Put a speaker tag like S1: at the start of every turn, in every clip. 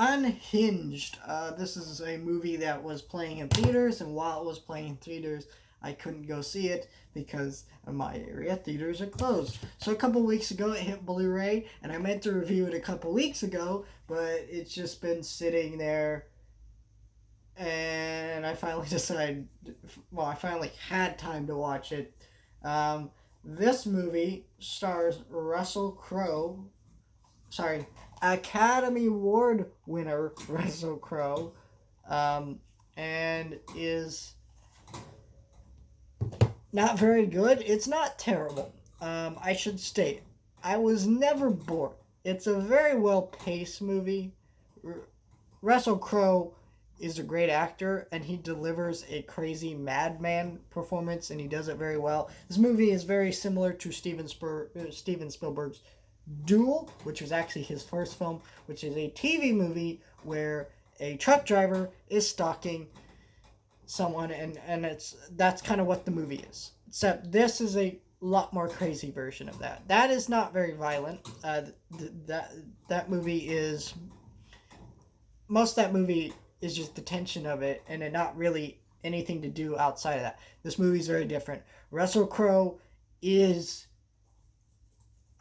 S1: Unhinged. This is a movie that was playing in theaters, and while it was playing in theaters, I couldn't go see it because in my area theaters are closed. So a couple weeks ago, it hit Blu-ray, and I meant to review it a couple weeks ago, but it's just been sitting there, and I finally decided. Well, I finally had time to watch it. Um, this movie stars Russell Crowe. Sorry, Academy Award winner Russell Crowe, um, and is not very good. It's not terrible. I should state, I was never bored. It's a very well paced movie. Russell Crowe is a great actor, and he delivers a crazy madman performance, and he does it very well. This movie is very similar to Steven Spielberg's Duel, which was actually his first film, which is a TV movie where a truck driver is stalking someone, and that's kind of what the movie is. Except this is a lot more crazy version of that. That is not very violent. That movie is most of that movie is just the tension of it, and it not really anything to do outside of that. This movie is very different. Russell Crowe is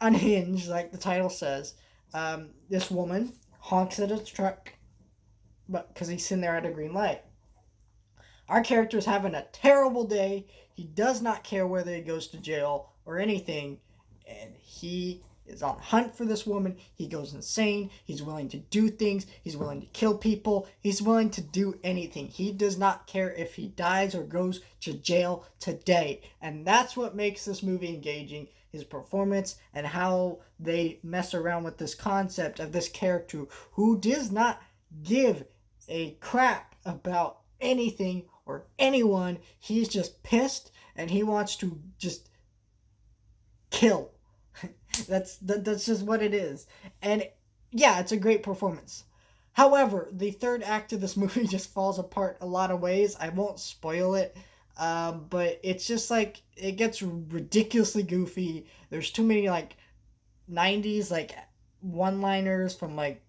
S1: unhinged, like the title says. This woman honks at a truck, but because he's sitting there at a green light. Our character is having a terrible day. He does not care whether he goes to jail or anything, and he is on hunt for this woman. He goes insane. He's willing to do things. He's willing to kill people. He's willing to do anything. He does not care if he dies or goes to jail today. And that's what makes this movie engaging. His performance and how they mess around with this concept of this character who does not give a crap about anything or anyone. He's just pissed and he wants to just kill. That's just what it is. And yeah, it's a great performance. However, the third act of this movie just falls apart a lot of ways. I won't spoil it. But it's just like it gets ridiculously goofy. There's too many like 90s like one-liners from like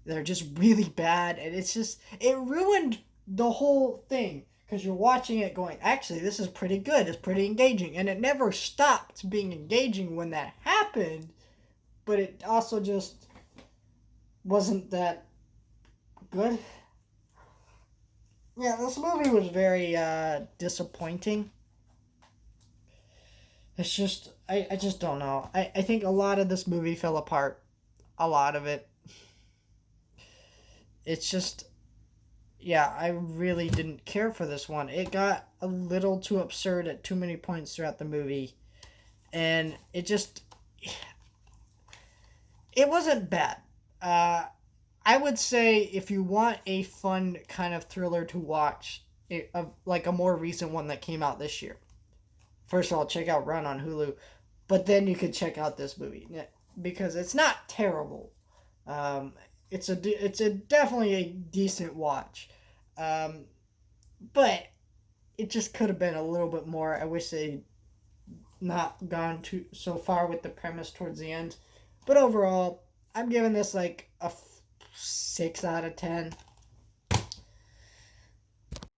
S1: they're just really bad, and it ruined the whole thing because you're watching it going, actually this is pretty good, it's pretty engaging, and it never stopped being engaging when that happened, but it also just wasn't that good. Yeah, this movie was very disappointing. It's just, I just don't know. I think a lot of this movie fell apart. A lot of it. It's just, yeah, I really didn't care for this one. It got a little too absurd at too many points throughout the movie. And it wasn't bad. I would say if you want a fun kind of thriller to watch, like a more recent one that came out this year. First of all, check out Run on Hulu, but then you could check out this movie because it's not terrible. It's a definitely a decent watch, but it just could have been a little bit more. I wish they not gone too so far with the premise towards the end, but overall, I'm giving this like a 6 out of 10.